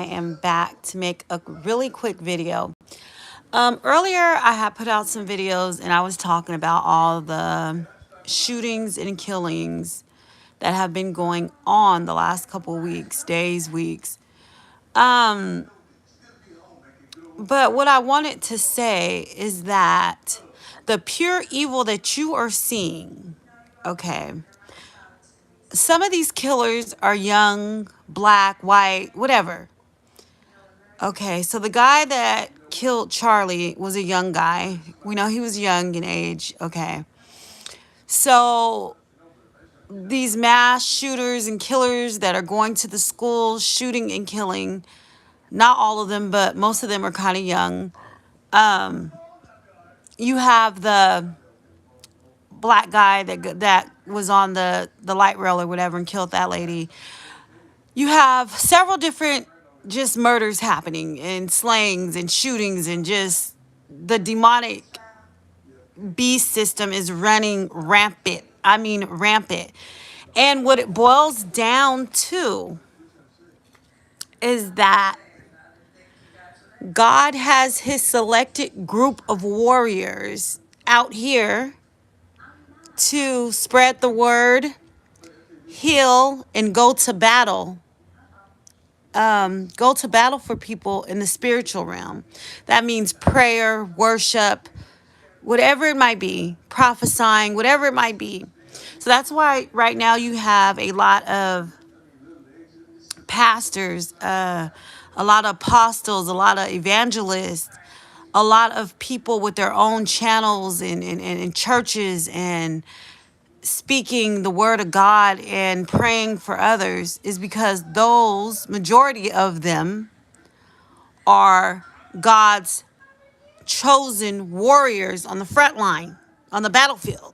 am back to make a really quick video. Earlier, I had put out some videos and I was talking about all the shootings and killings that have been going on the last couple weeks, days, weeks. Um, but what I wanted to say is that the pure evil that you are seeing, okay, some of these killers are young, black, white, whatever. Okay, so the guy that killed Charlie was a young guy. We know he was young in age. Okay. So these mass shooters and killers that are going to the schools, shooting and killing, not all of them, but most of them are kind of young. Um, you have the black guy that was on the light rail or whatever and killed that lady. You have several different just murders happening and slayings and shootings, and just the demonic beast system is running rampant. I mean, rampant. And what it boils down to is that God has his selected group of warriors out here to spread the word, heal, and go to battle for people in the spiritual realm. That means prayer, worship, whatever it might be, prophesying, whatever it might be. So that's why right now you have a lot of pastors, a lot of apostles, a lot of evangelists, a lot of people with their own channels and churches and speaking the word of God and praying for others, is because those majority of them are God's chosen warriors on the front line, on the battlefield.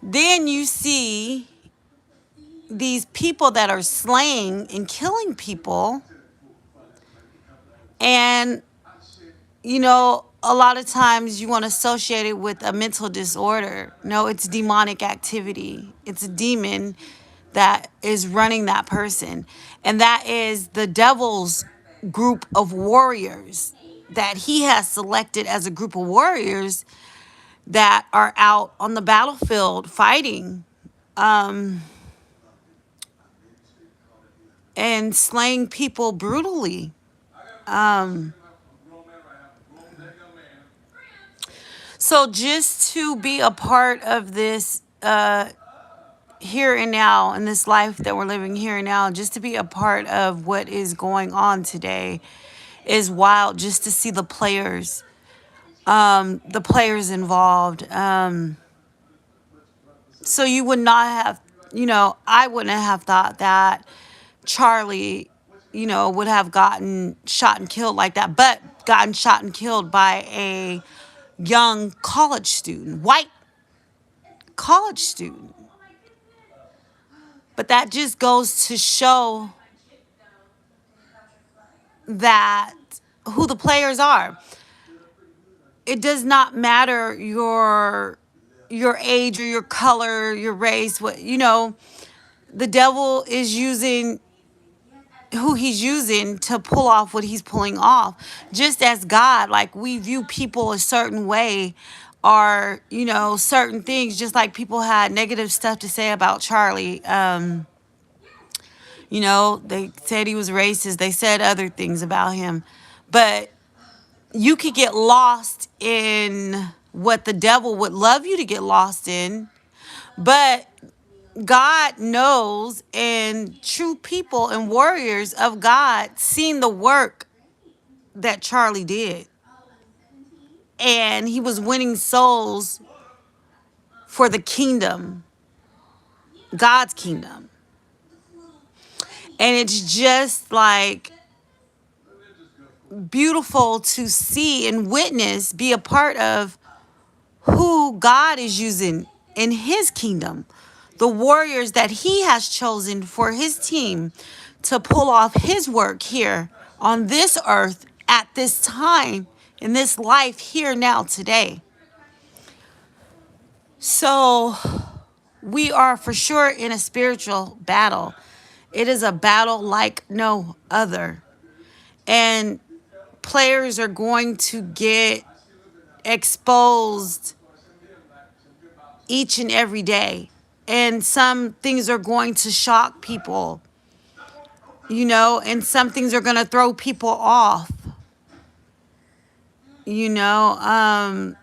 Then you see these people that are slaying and killing people. And, a lot of times you want to associate it with a mental disorder. No, it's demonic activity. It's a demon that is running that person. And that is the devil's group of warriors that he has selected as a group of warriors that are out on the battlefield fighting and slaying people brutally. So just to be a part of this here and now, in this life that we're living here and now, just to be a part of what is going on today is wild. Just to see the players involved. So you would not have, I wouldn't have thought that Charlie, would have gotten shot and killed like that, but gotten shot and killed by a young college student, white college student. But that just goes to show that who the players are. It does not matter your age or your color, your race, the devil is using who he's using to pull off what he's pulling off. Just as God, like we view people a certain way, or certain things, just like people had negative stuff to say about Charlie. They said he was racist. They said other things about him. But you could get lost in what the devil would love you to get lost in. But God knows, and true people and warriors of God seen the work that Charlie did. And he was winning souls for the kingdom, God's kingdom. And it's just like beautiful to see and witness, be a part of who God is using in his kingdom. The warriors that he has chosen for his team to pull off his work here on this earth at this time, in this life here now today. So we are for sure in a spiritual battle. It is a battle like no other. And players are going to get exposed each and every day. And some things are going to shock people, and some things are going to throw people off, you know.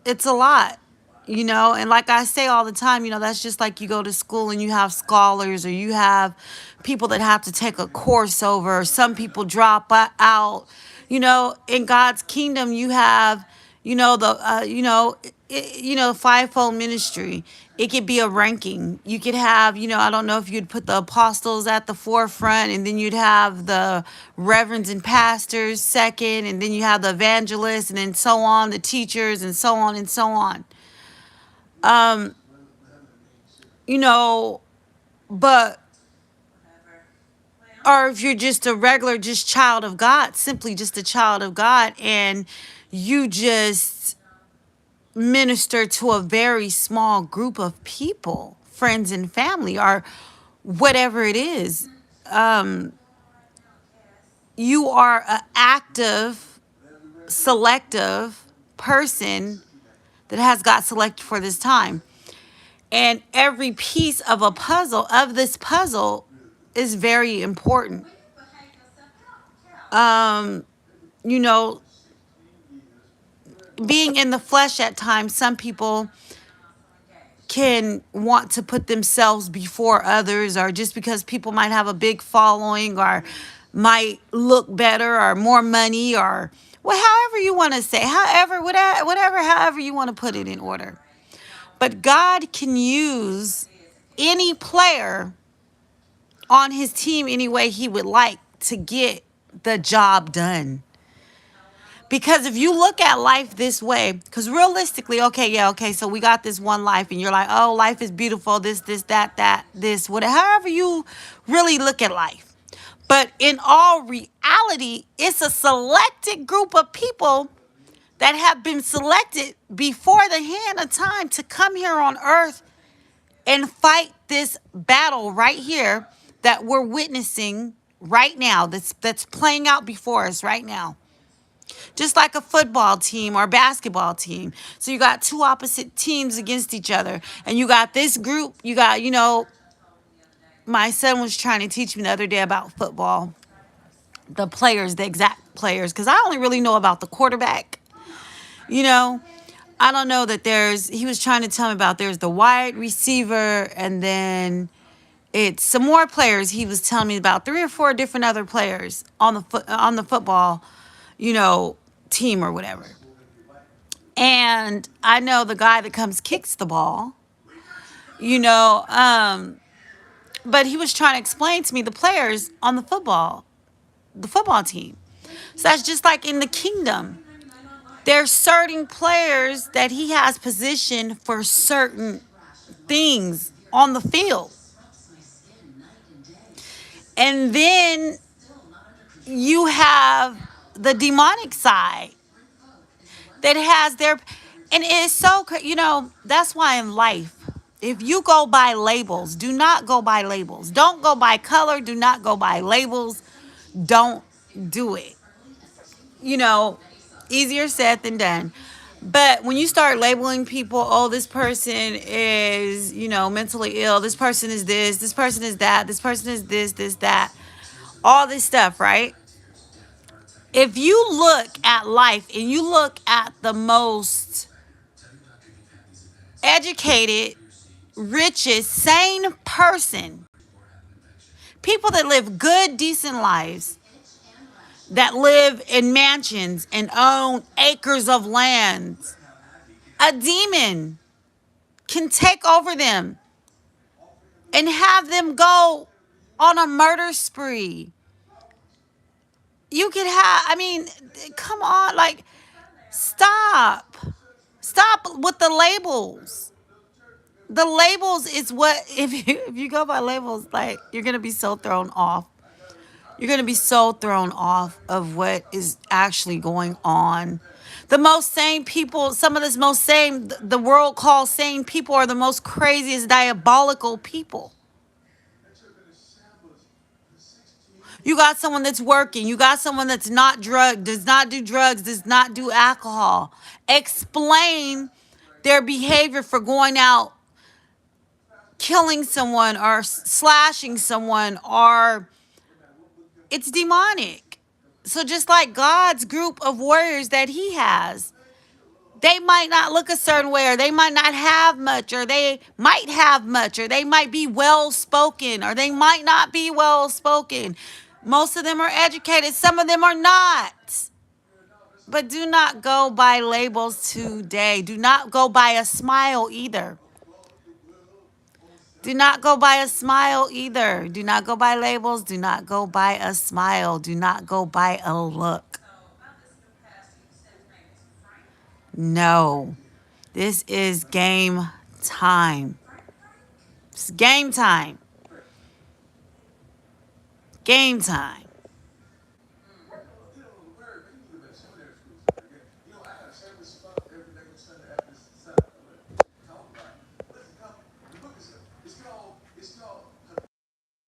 It's a lot, and like I say all the time, that's just like you go to school and you have scholars, or you have people that have to take a course over, or some people drop out. In God's kingdom, you have, the fivefold ministry. It could be a ranking. You could have, I don't know if you'd put the apostles at the forefront, and then you'd have the reverends and pastors second, and then you have the evangelists, and then so on, the teachers, and so on and so on. Um, you know, but or if you're just a regular, just child of God, simply just a child of God, and you just minister to a very small group of people, friends and family, or whatever it is. Um, you are an active, selective person that has got selected for this time. And every piece of this puzzle, is very important. Um, you know, being in the flesh at times, some people can want to put themselves before others, or just because people might have a big following, or might look better, or more money, or however you want to say, however you want to put it in order. But God can use any player on his team any way he would like to get the job done. Because if you look at life this way, because realistically, okay, so we got this one life, and you're like, oh, life is beautiful, this, that, this, whatever, however you really look at life. But in all reality, it's a selected group of people that have been selected before the hand of time to come here on earth and fight this battle right here that we're witnessing right now, that's playing out before us right now. Just like a football team or basketball team. So you got two opposite teams against each other. And you got this group, you got, my son was trying to teach me the other day about football. The players, the exact players. Because I only really know about the quarterback. I don't know that he was trying to tell me about, there's the wide receiver, and then it's some more players. He was telling me about 3 or 4 different other players on the football, team or whatever. And I know the guy that kicks the ball, but he was trying to explain to me the players on the football team. So that's just like in the kingdom. There's certain players that he has positioned for certain things on the field. And then you have the demonic side that has and it's so, that's why in life, if you go by labels, do not go by labels. Don't go by color. Do not go by labels. Don't do it. Easier said than done. But when you start labeling people, oh, this person is, mentally ill. This person is this person is that. This person is this, that. All this stuff, right? If you look at life and you look at the most educated, richest, sane person, people that live good, decent lives, that live in mansions and own acres of land, a demon can take over them and have them go on a murder spree. You could come on, stop with the labels. The labels is what, if you go by labels, you're going to be so thrown off. You're going to be so thrown off of what is actually going on. The most sane people, some of the world calls sane people, are the most craziest, diabolical people. You got someone that's working. You got someone that's not drugged, does not do drugs, does not do alcohol. Explain their behavior for going out, killing someone or slashing someone, or it's demonic. So just like God's group of warriors that he has, they might not look a certain way, or they might not have much, or they might have much, or they might be well spoken, or they might not be well spoken. Most of them are educated, some of them are not. But do not go by labels today. Do not go by a smile either. Do not go by a smile either. Do not go by labels. Do not go by a smile. Do not go by a look. No. This is game time. It's game time. Game time.